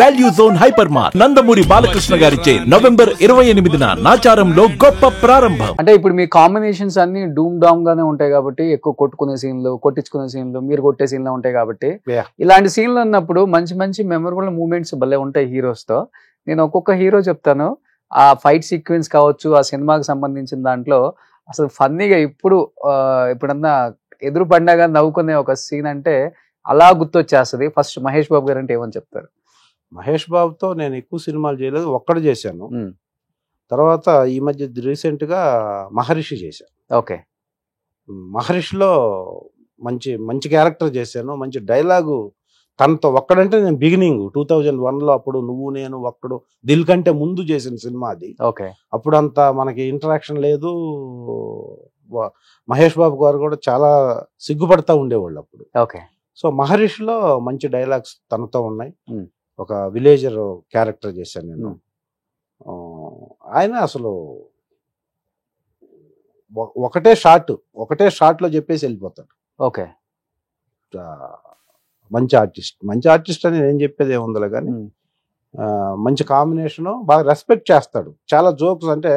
Value zone hyper mart Nandamuri Balakrishna గారిచే November 28న నాచారంలో గొప్ప ప్రారంభం. అంటే ఇప్పుడు మీ కాంబినేషన్స్ అన్ని డూమ్ డామ్ గానే ఉంటాయి కాబట్టి ఎక్కువ కొట్టుకునే సీన్లు, కొట్టించుకునే సీన్లు, మీరు కొట్టే సీన్లు ఉంటాయి కాబట్టి ఇలాంటి సీన్లు ఉన్నప్పుడు మంచి మంచి మెమరబుల్ మూమెంట్స్ భలే ఉంటాయి హీరోస్ తో. నేను ఒక్కొక్క హీరో చెప్తాను, ఆ ఫైట్ సీక్వెన్స్ కావచ్చు, ఆ సినిమాకి సంబంధించిన దాంట్లో అసలు ఫన్నీగా ఇప్పుడన్నా ఎదురు పండగా నవ్వుకునే ఒక సీన్ అంటే అలా గుర్తొచ్చేస్తుంది. ఫస్ట్ మహేష్ బాబు గారు అంటే ఏమని చెప్తారు? మహేష్ బాబుతో నేను ఎక్కువ సినిమాలు చేయలేదు, ఒక్కడు చేశాను. తర్వాత ఈ మధ్య రీసెంట్ గా మహర్షి చేశాను. ఓకే, మహర్షిలో మంచి మంచి క్యారెక్టర్ చేశాను, మంచి డైలాగు. తనతో ఒక్కడంటే నేను బిగినింగ్ 2001లో అప్పుడు నువ్వు నేను ఒక్కడు దిల్ కంటే ముందు చేసిన సినిమా అది. ఓకే, అప్పుడు అంత మనకి ఇంటరాక్షన్ లేదు. మహేష్ బాబు గారు కూడా చాలా సిగ్గుపడతా ఉండేవాళ్ళు అప్పుడు. ఓకే. సో మహర్షిలో మంచి డైలాగ్స్ తనతో ఉన్నాయి. ఒక విలేజర్ క్యారెక్టర్ చేశాను నేను. ఆయన అసలు ఒకటే షాట్ లో చెప్పేసి వెళ్ళిపోతాడు. ఓకే, మంచి ఆర్టిస్ట్ అని నేను చెప్పేది ఏముందిలే కానీ మంచి కాంబినేషను, బాగా రెస్పెక్ట్ చేస్తాడు. చాలా జోక్స్, అంటే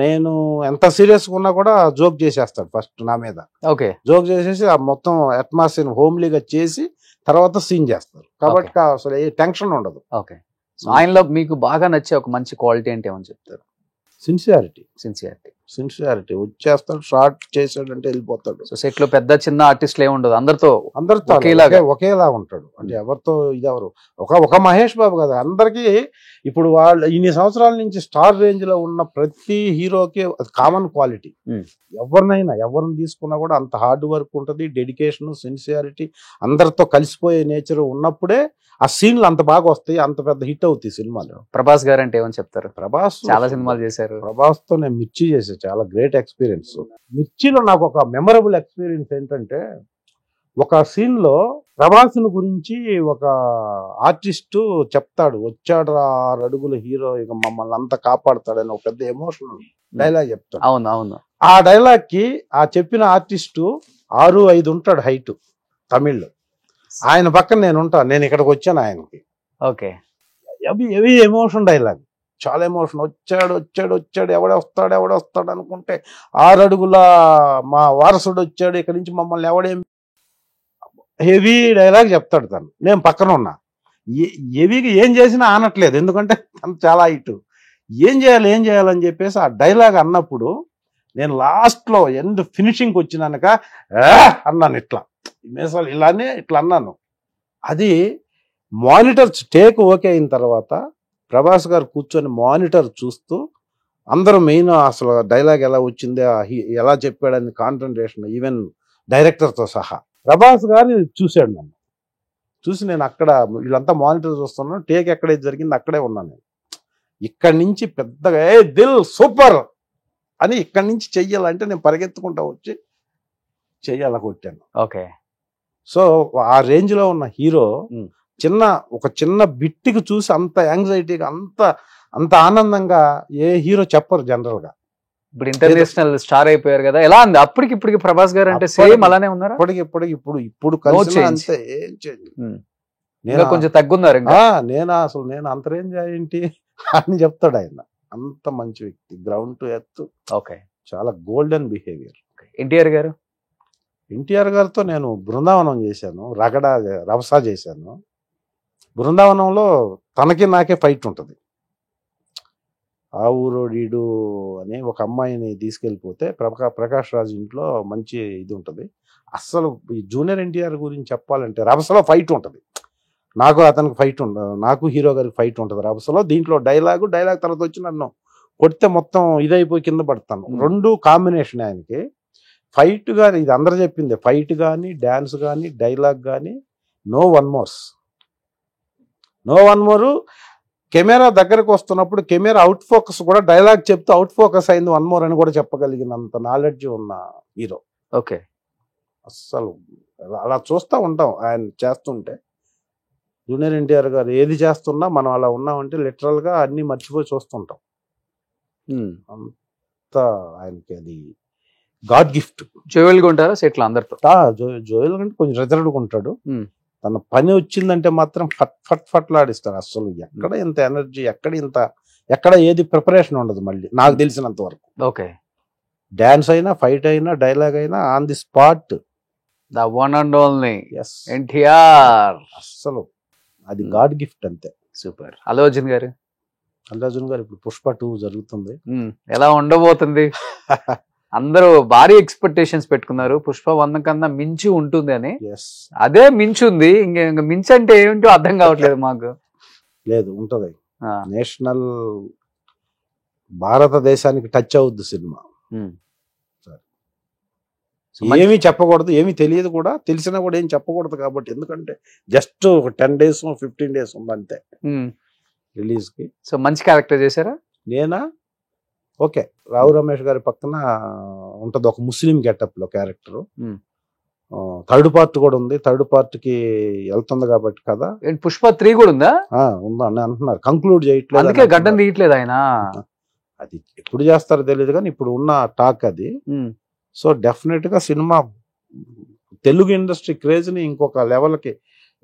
నేను ఎంత సీరియస్గా ఉన్నా కూడా జోక్ చేసేస్తాడు ఫస్ట్ నా మీద. ఓకే, జోక్ చేసేసి ఆ మొత్తం అట్మాస్ఫియర్ హోమ్లీగా చేసి తర్వాత సీన్ చేస్తారు కాబట్టి అసలు ఏ టెన్షన్ ఉండదు. ఓకే. సో ఆయనలో మీకు బాగా నచ్చే ఒక మంచి క్వాలిటీ అంటే ఏమని చెప్తారు? సిన్సియారిటీ వచ్చేస్తాడు, షార్ట్ చేసాడంటే వెళ్ళిపోతాడు. సో సెట్ లో పెద్ద చిన్న ఆర్టిస్టులు ఏముండదు, అందరితో ఒకేలా ఉంటాడు. అంటే ఎవరితో ఇదెవరు ఒక మహేష్ బాబు కదా, అందరికీ ఇప్పుడు వాళ్ళు ఇన్ని సంవత్సరాల నుంచి స్టార్ రేంజ్ లో ఉన్న ప్రతి హీరోకి కామన్ క్వాలిటీ. ఎవరిని తీసుకున్నా కూడా అంత హార్డ్ వర్క్ ఉంటుంది, డెడికేషన్, సిన్సియారిటీ, అందరితో కలిసిపోయే నేచర్ ఉన్నప్పుడే ఆ సీన్లు అంత బాగా వస్తాయి, అంత పెద్ద హిట్ అవుతాయి సినిమాలు. ప్రభాస్ గారు అంటే ఏమని చెప్తారు? ప్రభాస్ చాలా సినిమాలు చేశారు. ప్రభాస్ తో నేను మిర్చి చేసే చాలా గ్రేట్ ఎక్స్పీరియన్స్. మిర్చిలో నాకు ఒక మెమరబుల్ ఎక్స్పీరియన్స్ ఏంటంటే, ఒక సీన్ లో ప్రభాస్ గురించి ఒక ఆర్టిస్టు చెప్తాడు, వచ్చాడు 6 అడుగుల హీరో ఇక మమ్మల్ని అంతా కాపాడుతాడని ఒక పెద్ద ఎమోషనల్ డైలాగ్ చెప్తాడు. అవును. ఆ డైలాగ్ కి ఆ చెప్పిన ఆర్టిస్టు 6'5" ఉంటాడు హైట్, తమిళ్లో. ఆయన పక్కన నేను ఇక్కడికి వచ్చాను ఆయనకి. ఓకే, హెవీ ఎమోషన్ డైలాగ్, చాలా ఎమోషన్. వచ్చాడు ఎవడొస్తాడు అనుకుంటే 6 అడుగుల మా వారసుడు వచ్చాడు, ఇక్కడి నుంచి మమ్మల్ని ఎవడేం, హెవీ డైలాగ్ చెప్తాడు తను. నేను పక్కన ఉన్నా, హెవీగా ఏం చేసినా ఆనట్లేదు, ఎందుకంటే తను చాలా హైట్. ఏం చేయాలని చెప్పేసి ఆ డైలాగ్ అన్నప్పుడు నేను లాస్ట్ లో ఎండ్ ఫినిషింగ్ వచ్చినాక అన్నాను, ఇట్లా అన్నాను. అది మానిటర్ టేక్ ఓకే అయిన తర్వాత ప్రభాస్ గారు కూర్చొని మానిటర్ చూస్తూ అందరూ మెయిన్ అసలు డైలాగ్ ఎలా వచ్చింది, ఎలా చెప్పాడని కాన్సన్ట్రేషన్, ఈవెన్ డైరెక్టర్తో సహా. ప్రభాస్ గారు చూశాడు నన్ను, చూసి నేను అక్కడ వీళ్ళంతా మానిటర్ చూస్తున్నాను, టేక్ ఎక్కడైతే జరిగింది అక్కడే ఉన్నాను నేను. ఇక్కడి నుంచి పెద్దగా దిల్ సూపర్ అని ఇక్కడి నుంచి చెయ్యాలంటే నేను పరిగెత్తుకుంటా వచ్చి చెయ్యాల కొట్టాను. ఓకే. సో ఆ రేంజ్ లో ఉన్న హీరో ఒక చిన్న బిట్టికి చూసి అంత యాంగ్జైటీగా అంత ఆనందంగా ఏ హీరో చెప్పరు జనరల్ గా. ఇప్పుడు ఇంటర్నేషనల్ స్టార్ అయిపోయారు కదా, ఎలా ఉంది అప్పటికి ప్రభాస్ గారు అంటే సేమ్ అలానే ఉన్నారు? ఇప్పుడు కలిసి అంతే, ఏం చేయండి, నేను కొంచెం తగ్గున్నారు. నేను అంత రేంజ్ ఏంటి అని చెప్తాడు ఆయన. అంత మంచి వ్యక్తి, గ్రౌండ్ టు ఎర్త్. ఓకే, చాలా గోల్డెన్ బిహేవియర్. ఎన్టీఆర్ గారితో నేను బృందావనం చేశాను, రభసా చేశాను. బృందావనంలో తనకి నాకే ఫైట్ ఉంటుంది. ఆ ఊరోడీడు అని ఒక అమ్మాయిని తీసుకెళ్ళిపోతే ప్రకాష్ రాజ్ ఇంట్లో మంచి ఇది ఉంటుంది. అస్సలు ఈ జూనియర్ ఎన్టీఆర్ గురించి చెప్పాలంటే రభసలో ఫైట్ ఉంటుంది, నాకు అతనికి ఫైట్ ఉండదు, నాకు హీరో గారికి ఫైట్ ఉంటుంది రభసలో. దీంట్లో డైలాగ్ తర్వాత వచ్చి నన్ను కొడితే మొత్తం ఇదైపోయి కింద పడతాను. 2 కాంబినేషన్ ఆయనకి. ఫైట్ కానీ, ఇది అందరూ చెప్పింది, ఫైట్ కానీ, డ్యాన్స్ కానీ, డైలాగ్ కానీ, నో వన్ మోర్. కెమెరా దగ్గరకు వస్తున్నప్పుడు కెమెరా అవుట్ ఫోకస్ కూడా డైలాగ్ చెప్తూ అవుట్ ఫోకస్ అయింది, 1 more అని కూడా చెప్పగలిగినంత నాలెడ్జ్ ఉన్న హీరో. ఓకే, అస్సలు అలా చూస్తూ ఉంటాం ఆయన చేస్తుంటే. జూనియర్ ఎన్టీఆర్ గారు ఏది చేస్తున్నా మనం అలా ఉన్నామంటే లిటరల్ గా అన్ని మర్చిపోయి చూస్తుంటాం. అంత ఆయనకి అది గాడ్ గిఫ్ట్. జోయల్ గా ఉంటారా సెట్లు అందరితో? జోయల్ అంటే కొంచెం రిజర్వ్డ్గా ఉంటాడు. తన పని వచ్చిందంటే మాత్రం ఫట్ ఫట్ ఫట్లాడిస్తారు. అసలు ఎక్కడ ఇంత ఎనర్జీ, ఎక్కడ ఏది ప్రిపరేషన్ ఉండదు. మళ్ళీ నాకు తెలిసినంత వరకు ఓకే. డాన్స్ అయినా, ఫైట్ అయినా, డైలాగ్ అయినా on the spot. The one and only yes, NTR. అసలు అది గాడ్ గిఫ్ట్ అంతే. సూపర్. అల్లు అర్జున్ గారు, అల్లు అర్జున్ గారు ఇప్పుడు పుష్ప 2 జరుగుతుంది. ఎలా ఉండబోతుంది? అందరూ భారీ ఎక్స్పెక్టేషన్స్ పెట్టుకున్నారు, పుష్ప 1 కన్నా మించి ఉంటుంది అని. ఎస్, అదే మించుంది. ఇంక మించి అంటే ఏంటో అర్థం కావట్లేదు మాకు. లేదు, ఉంటది. నేషనల్ భారతదేశానికి టచ్ అవుద్ది సినిమా. ఏమీ చెప్పకూడదు, ఏమీ తెలియదు కూడా, తెలిసినా కూడా ఏం చెప్పకూడదు కాబట్టి. ఎందుకంటే జస్ట్ ఒక 10 days 15 days ఉంది అంతే రిలీజ్ కి. సో మంచి క్యారెక్టర్ చేశారా? నేనా? ఓకే. రావు రమేష్ గారి పక్కన ఉంటది ఒక ముస్లిం గెటప్ లో క్యారెక్టర్. థర్డ్ పార్ట్ కూడా ఉంది, థర్డ్ పార్ట్ కి వెళ్తుంది కాబట్టి కదా. పుష్ప 3 కూడా ఉందా? ఉందా అని అంటున్నారు. కంక్లూడ్ చేయట్లేదు, అందుకే గడ్డం తీయట్లేదు ఆయన. అది ఎప్పుడు చేస్తారో తెలియదు కానీ ఇప్పుడు ఉన్న టాక్ అది. సో డెఫినెట్ గా సినిమా తెలుగు ఇండస్ట్రీ క్రేజ్ ని ఇంకొక లెవెల్ కి,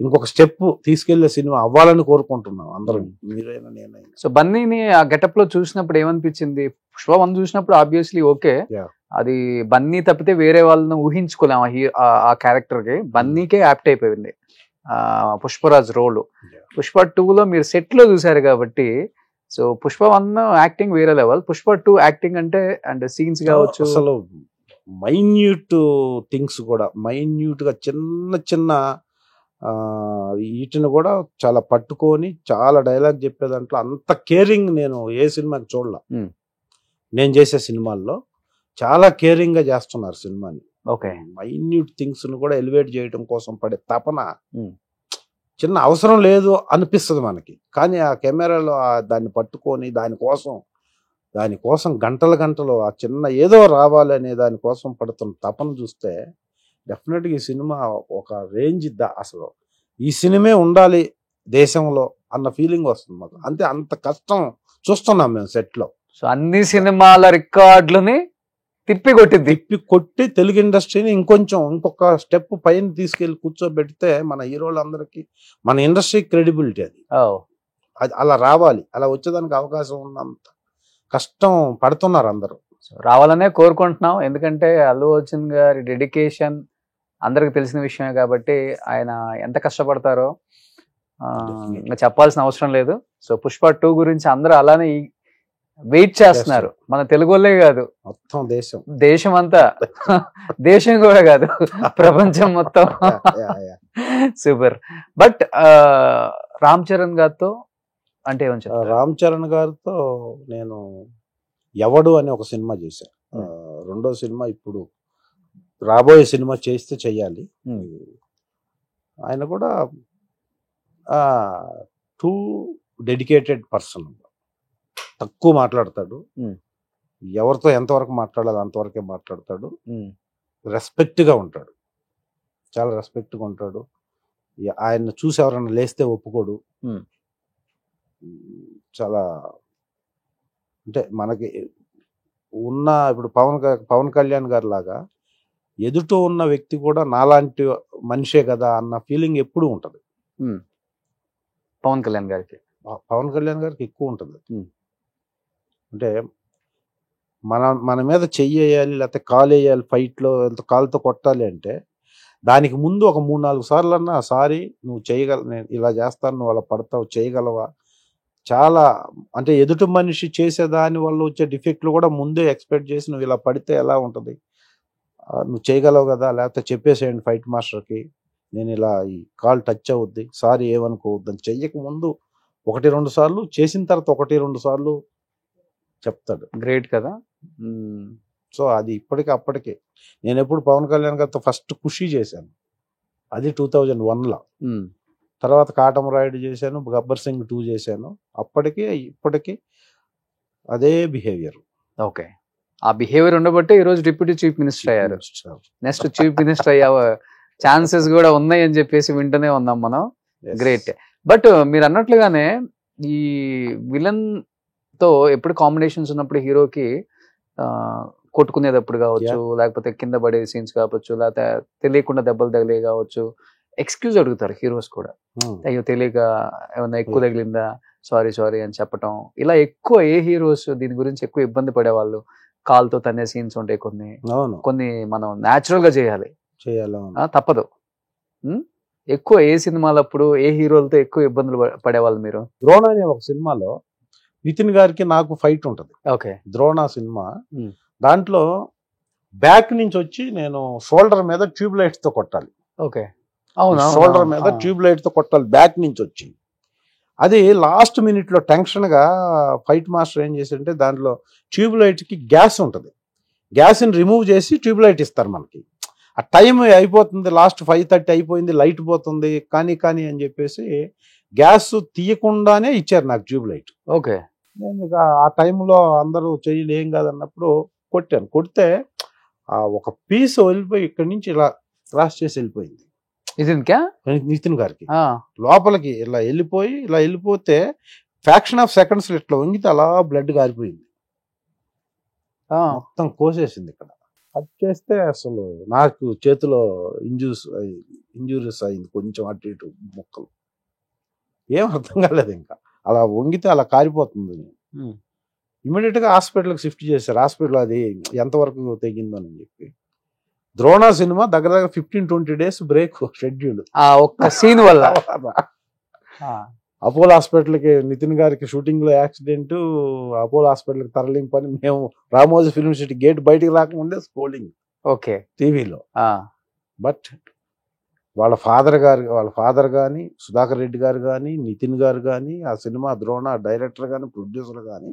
ఇంకొక స్టెప్ తీసుకెళ్లే సినిమా అవ్వాలని కోరుకుంటున్నాం అందరం, మీరైనా నేనైనా. సో బన్నీని ఆ గెటప్ లో చూసినప్పుడు ఏమనిపించింది? పుష్ప 1 చూసినప్పుడు ఆబ్వియస్లీ ఓకే, అది బన్నీ తప్పితే వేరే వాళ్ళని ఊహించుకోలేము ఆ క్యారెక్టర్ కి. బన్నీకే యాప్ట్ అయిపోయింది పుష్పరాజ్ రోల్. పుష్ప 2లో మీరు సెట్ లో చూసారు కాబట్టి, సో పుష్ప 1 యాక్టింగ్ వేరే లెవెల్, పుష్ప 2 యాక్టింగ్ అంటే సీన్స్ కావచ్చు, అసలు మైన్యూట్ థింగ్స్ కూడా, మైన్యూట్ గా చిన్న చిన్న వీటిని కూడా చాలా పట్టుకొని చాలా డైలాగ్ చెప్పే దాంట్లో అంత కేరింగ్ నేను ఏ సినిమాకి చూడలా. నేను చేసే సినిమాల్లో చాలా కేరింగ్ గా చేస్తున్నారు సినిమాని. ఓకే. మైన్యూట్ థింగ్స్ ను కూడా ఎలివేట్ చేయడం కోసం పడే తపన చిన్న అవసరం లేదు అనిపిస్తుంది మనకి, కానీ ఆ కెమెరాలో దాన్ని పట్టుకొని దానికోసం గంటలు ఆ చిన్న ఏదో రావాలనే దానికోసం పడుతున్న తపన చూస్తే డెఫినెట్గా ఈ సినిమా ఒక రేంజ్ అసలు ఈ సినిమా ఉండాలి దేశంలో అన్న ఫీలింగ్ వస్తుంది మాకు. అంతే, అంత కష్టం చూస్తున్నాం మేము సెట్ లో. సో అన్ని సినిమాల రికార్డులని తిప్పి కొట్టి తెలుగు ఇండస్ట్రీని ఇంకొక స్టెప్ పైన తీసుకెళ్లి కూర్చోబెడితే మన హీరోలందరికీ, మన ఇండస్ట్రీ క్రెడిబిలిటీ అది అలా రావాలి. అలా వచ్చేదానికి అవకాశం ఉన్నంత కష్టం పడుతున్నారు అందరూ. రావాలనే కోరుకుంటున్నాం. ఎందుకంటే అల్లు అర్జున్ గారి డెడికేషన్ అందరికి తెలిసిన విషయమే కాబట్టి ఆయన ఎంత కష్టపడతారో చెప్పాల్సిన అవసరం లేదు. సో పుష్ప 2 గురించి అందరూ అలానే వెయిట్ చేస్తున్నారు. మన తెలుగు వాళ్ళే కాదు, మొత్తం దేశం అంతా, దేశం కూడా కాదు, ప్రపంచం మొత్తం. సూపర్. బట్ రామ్ చరణ్ గారితో అంటే ఏమని చెప్తారు? రామ్ చరణ్ గారితో నేను ఎవడు అనే ఒక సినిమా చేశాను. రెండో సినిమా ఇప్పుడు రాబోయే సినిమా చేస్తే చెయ్యాలి. ఆయన కూడా టూ డెడికేటెడ్ పర్సన్, తక్కువ మాట్లాడతాడు, ఎవరితో ఎంతవరకు మాట్లాడాలి అంతవరకే మాట్లాడతాడు, రెస్పెక్ట్ గా ఉంటాడు, చాలా రెస్పెక్ట్ గా ఉంటాడు. ఆయన చూసి ఎవరైనా లేస్తే ఒప్పుకోడు. చాలా అంటే మనకి ఉన్న ఇప్పుడు పవన్ కళ్యాణ్ గారి లాగా ఎదుట ఉన్న వ్యక్తి కూడా నాలాంటి మనిషే కదా అన్న ఫీలింగ్ ఎప్పుడు ఉంటది పవన్ కళ్యాణ్ గారికి ఎక్కువ ఉంటుంది. అంటే మన మీద చెయ్యాలి లేకపోతే కాలు వేయాలి, ఫైట్లో ఎంత కాలుతో కొట్టాలి అంటే దానికి ముందు ఒక 3-4 సార్లు అన్నా సారీ నువ్వు చేయగల, నేను ఇలా చేస్తాను, నువ్వు అలా పడతావు, చేయగలవా, చాలా అంటే ఎదుటి మనిషి చేసే దాని వల్ల వచ్చే డిఫెక్ట్లు కూడా ముందే ఎక్స్పెక్ట్ చేసి నువ్వు ఇలా పడితే ఎలా ఉంటుంది, నువ్వు చేయగలవు కదా, లేకపోతే చెప్పేసేయండి ఫైట్ మాస్టర్కి నేను ఇలా ఈ కాల్ టచ్ అవుద్ది, సారీ ఏమనుకోవద్దు అని చెయ్యక ముందు 1-2 సార్లు, చేసిన తర్వాత 1-2 సార్లు చెప్తాడు. గ్రేట్ కదా. సో అది అప్పటికే నేను ఎప్పుడు పవన్ కళ్యాణ్ గారితో ఫస్ట్ ఖుషి చేశాను, అది 2001లో. తర్వాత కాటమరాయుడు చేశాను, గబ్బర్ సింగ్ 2 చేశాను. ఇప్పటికీ అదే బిహేవియర్. ఓకే, ఆ బిహేవియర్ ఉండబట్టే ఈరోజు డిప్యూటీ చీఫ్ మినిస్టర్ అయ్యారు. నెక్స్ట్ చీఫ్ మినిస్టర్ అయ్యే ఛాన్సెస్ కూడా ఉన్నాయి అని చెప్పేసి వింటూనే ఉన్నాం మనం. గ్రేట్. బట్ మీరు అన్నట్లుగానే ఈ విలన్ తో ఎప్పుడు కాంబినేషన్స్ ఉన్నప్పుడు హీరోకి కొట్టుకునేటప్పుడు కావచ్చు, లేకపోతే కింద పడే సీన్స్ కావచ్చు, లేకపోతే తెలియకుండా దెబ్బలు తగిలే కావచ్చు, ఎక్స్క్యూజ్ అడుగుతారు హీరోస్ కూడా, అయ్యో తెలియక ఏమన్నా ఎక్కువ తగిలిందా, సారీ అని చెప్పటం. ఇలా ఎక్కువ ఏ హీరోస్ దీని గురించి ఎక్కువ ఇబ్బంది పడేవాళ్ళు? కాల్తో తనే సీన్స్ ఉంటాయి కొన్ని మనం న్యాచురల్ గా చేయాలి, తప్పదు. ఎక్కువ ఏ సినిమాలప్పుడు ఏ హీరోలతో ఎక్కువ ఇబ్బందులు పడేవాళ్ళు మీరు? ద్రోణ అనే ఒక సినిమాలో నితిన్ గారికి నాకు ఫైట్ ఉంటది. Okay, Drona cinema. దాంట్లో బ్యాక్ నుంచి వచ్చి నేను షోల్డర్ మీద ట్యూబ్ లైట్స్ తో కొట్టాలి. ఓకే, షోల్డర్ మీద ట్యూబ్ లైట్ తో కొట్టాలి బ్యాక్ నుంచి వచ్చి. అది లాస్ట్ మినిట్ లో టెన్షన్ గా ఫైట్ మాస్టర్ ఏం చేసింటే దాంట్లో ట్యూబ్ లైట్ కి గ్యాస్ ఉంటుంది, గ్యాస్ ని రిమూవ్ చేసి ట్యూబ్ లైట్ ఇస్తారు మనకి. ఆ టైం అయిపోతుంది, లాస్ట్ 5:30 అయిపోయింది, లైట్ పోతుంది, కానీ అని చెప్పేసి గ్యాస్ తీయకుండానే ఇచ్చారు నాకు ట్యూబ్ లైట్. ఓకే, నేను ఇక ఆ టైంలో అందరూ చెయ్యలు ఏం కాదన్నప్పుడు కొట్టాను. కొడితే ఆ ఒక పీస్ వెళ్ళిపోయి ఇక్కడి నుంచి ఇలా క్రాస్ చేసి వెళ్ళిపోయింది నితిన్ గారికి. లోపలికి ఇలా వెళ్ళిపోతే ఫ్యాక్షన్ ఆఫ్ సెకండ్స్ ఇట్లా వంగితే అలా బ్లడ్ గారిపోయింది, మొత్తం కోసేసింది. ఇక్కడ కట్ చేస్తే అసలు నాకు చేతిలో ఇంజూరీస్ అయింది, కొంచెం అటు ఇటు ముక్కలు. ఏం అర్థం కాలేదు, ఇంకా అలా వంగితే అలా కారిపోతుంది. ఇమీడియట్ గా హాస్పిటల్కి షిఫ్ట్ చేశారు. హాస్పిటల్ అది ఎంతవరకు తెగిందని చెప్పి. ద్రోణ సినిమా దగ్గర 15-20 days బ్రేక్ షెడ్యూల్ ఒక్క సీన్ వల్ల. అపోలో హాస్పిటల్కి నితిన్ గారికి షూటింగ్ లో యాక్సిడెంట్, అపోలో హాస్పిటల్కి తరలింపని మేము రామోజీ ఫిల్మ్ సిటీ గేట్ బయటికి రాకముందే స్కోలింగ్. ఓకే, టీవీలో. బట్ వాళ్ళ ఫాదర్ కానీ, సుధాకర్ రెడ్డి గారు కానీ, నితిన్ గారు కానీ, ఆ సినిమా ద్రోణ డైరెక్టర్ కానీ, ప్రొడ్యూసర్ కానీ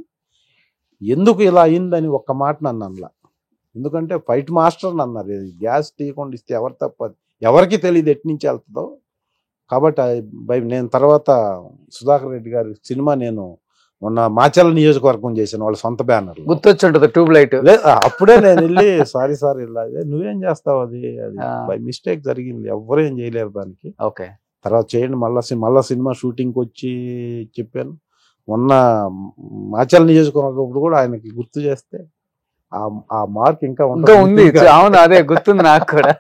ఎందుకు ఇలా అయిందని ఒక్క మాట నన్ను అనలా. ఎందుకంటే ఫైట్ మాస్టర్ అన్నారు, గ్యాస్ తీయకుండా ఇస్తే ఎవరు తప్పదు, ఎవరికి తెలియదు ఎటు నుంచి వెళ్తుందో. కాబట్టి నేను తర్వాత సుధాకర్ రెడ్డి గారి సినిమా నేను మొన్న మాచర్ల నియోజకవర్గం చేశాను, వాళ్ళ సొంత బ్యానర్. గుర్తొచ్చుంటది tube light. అప్పుడే నేను వెళ్ళి సారీ ఇలా నువ్వేం చేస్తావు, అది బై మిస్టేక్ జరిగింది, ఎవరు ఏం చేయలేరు దానికి. ఓకే, తర్వాత చేయండి మళ్ళా సినిమా షూటింగ్కి వచ్చి చెప్పాను. మొన్న మాచర్ల నియోజకవర్గం కూడా ఆయనకి గుర్తు చేస్తే ఆ మార్క్ ఇంకా ఉంది. అవును, అదే గుర్తుంది నాకు కూడా.